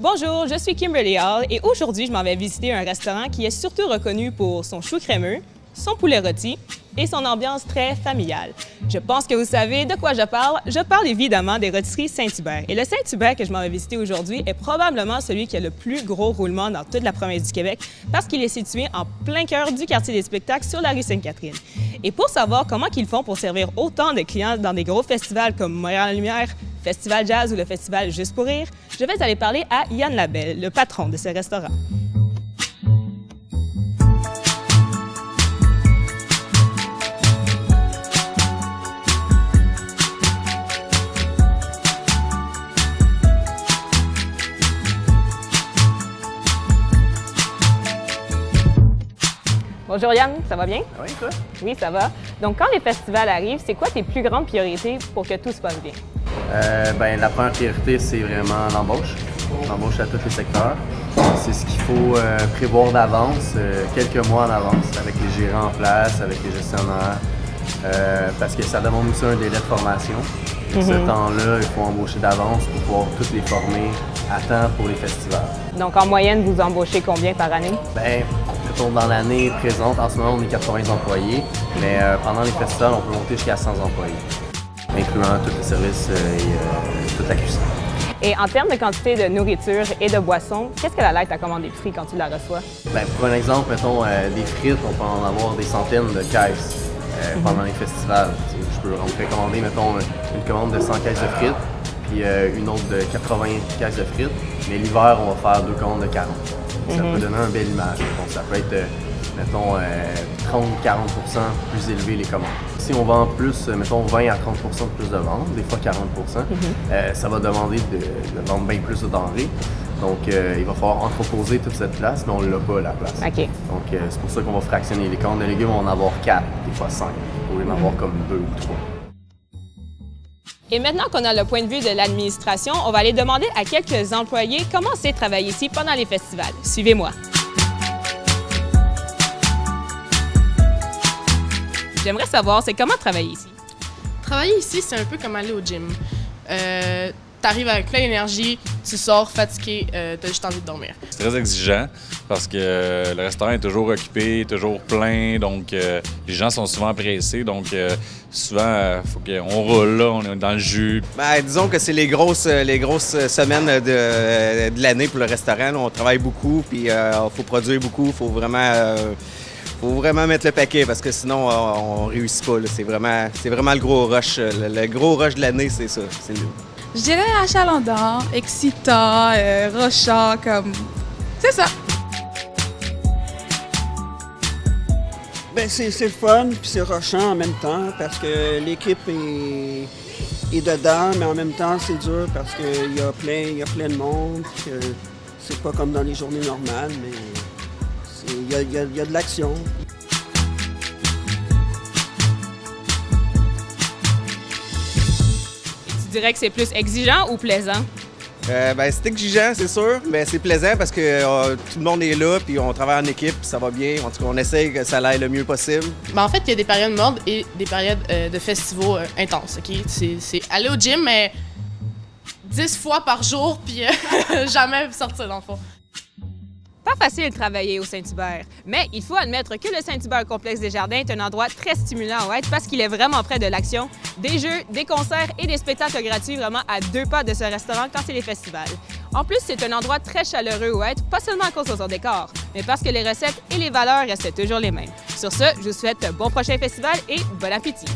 Bonjour, je suis Kimberly Hall et aujourd'hui, je m'en vais visiter un restaurant qui est surtout reconnu pour son chou crémeux, son poulet rôti et son ambiance très familiale. Je pense que vous savez de quoi je parle. Je parle évidemment des rôtisseries Saint-Hubert. Et le Saint-Hubert que je m'en vais visiter aujourd'hui est probablement celui qui a le plus gros roulement dans toute la province du Québec parce qu'il est situé en plein cœur du quartier des spectacles sur la rue Sainte-Catherine. Et pour savoir comment ils font pour servir autant de clients dans des gros festivals comme Montréal en Lumière, Festival Jazz ou le Festival Juste pour rire, je vais aller parler à Yann Labelle, le patron de ce restaurant. Bonjour Yann, ça va bien? Oui, toi? Oui, ça va. Donc, quand les festivals arrivent, c'est quoi tes plus grandes priorités pour que tout se passe bien? La première priorité, c'est vraiment l'embauche. L'embauche à tous les secteurs. C'est ce qu'il faut prévoir d'avance, quelques mois en avance, avec les gérants en place, avec les gestionnaires, parce que ça demande aussi un délai de formation. Et ce temps-là, il faut embaucher d'avance pour pouvoir tous les former à temps pour les festivals. Donc, en moyenne, vous embauchez combien par année? Dans l'année présente, en ce moment, on est 80 employés, mais pendant les festivals, on peut monter jusqu'à 100 employés, incluant tous les services et toute la cuisine. Et en termes de quantité de nourriture et de boissons, qu'est-ce que la lettre à commande d'épicerie quand tu la reçois? Pour un exemple, mettons, des frites, on peut en avoir des centaines de caisses pendant les festivals. On peut commander, mettons, une commande de 100 caisses de frites, puis une autre de 80 caisses de frites, mais l'hiver, on va faire 2 commandes de 40. Ça peut donner une belle image. Donc, ça peut être, mettons, 30-40% plus élevé les commandes. Si on vend plus, mettons 20 à 30% de plus de ventes, des fois 40%, ça va demander de vendre bien plus de denrées. Donc, il va falloir entreposer toute cette place, mais on ne l'a pas, la place. OK. Donc, c'est pour ça qu'on va fractionner les commandes de légumes, on va en avoir 4, des fois 5, au lieu d'en avoir comme 2 ou 3. Et maintenant qu'on a le point de vue de l'administration, on va aller demander à quelques employés comment c'est travailler ici pendant les festivals. Suivez-moi. J'aimerais savoir, c'est comment travailler ici? Travailler ici, c'est un peu comme aller au gym. T'arrives avec plein d'énergie, tu sors fatigué, t'as juste envie de dormir. C'est très exigeant parce que le restaurant est toujours occupé, toujours plein, donc les gens sont souvent pressés, donc souvent il faut qu'on roule là, on est dans le jus. Disons que c'est les grosses semaines de l'année pour le restaurant. Là, on travaille beaucoup, puis il faut produire beaucoup, il faut vraiment mettre le paquet parce que sinon on réussit pas. C'est vraiment le gros rush. Le gros rush de l'année, c'est ça. Je dirais achalandant, excitant, rochant, comme... C'est ça! C'est le fun, puis c'est rochant en même temps, parce que l'équipe est dedans, mais en même temps, c'est dur parce qu'il y a plein de monde, puis que c'est pas comme dans les journées normales, mais il y a de l'action. Tu dirais que c'est plus exigeant ou plaisant? C'est exigeant, c'est sûr, mais c'est plaisant parce que tout le monde est là, puis on travaille en équipe, puis ça va bien. En tout cas, on essaye que ça aille le mieux possible. En fait, il y a des périodes mortes et des périodes de festivals intenses. OK? C'est aller au gym, mais 10 fois par jour, puis jamais sortir dans le fond. Pas facile de travailler au Saint-Hubert, mais il faut admettre que le Saint-Hubert Complexe des Jardins est un endroit très stimulant à être parce qu'il est vraiment près de l'action, des jeux, des concerts et des spectacles gratuits vraiment à 2 pas de ce restaurant quand c'est les festivals. En plus, c'est un endroit très chaleureux à être, pas seulement à cause de son décor, mais parce que les recettes et les valeurs restent toujours les mêmes. Sur ce, je vous souhaite un bon prochain festival et bon appétit!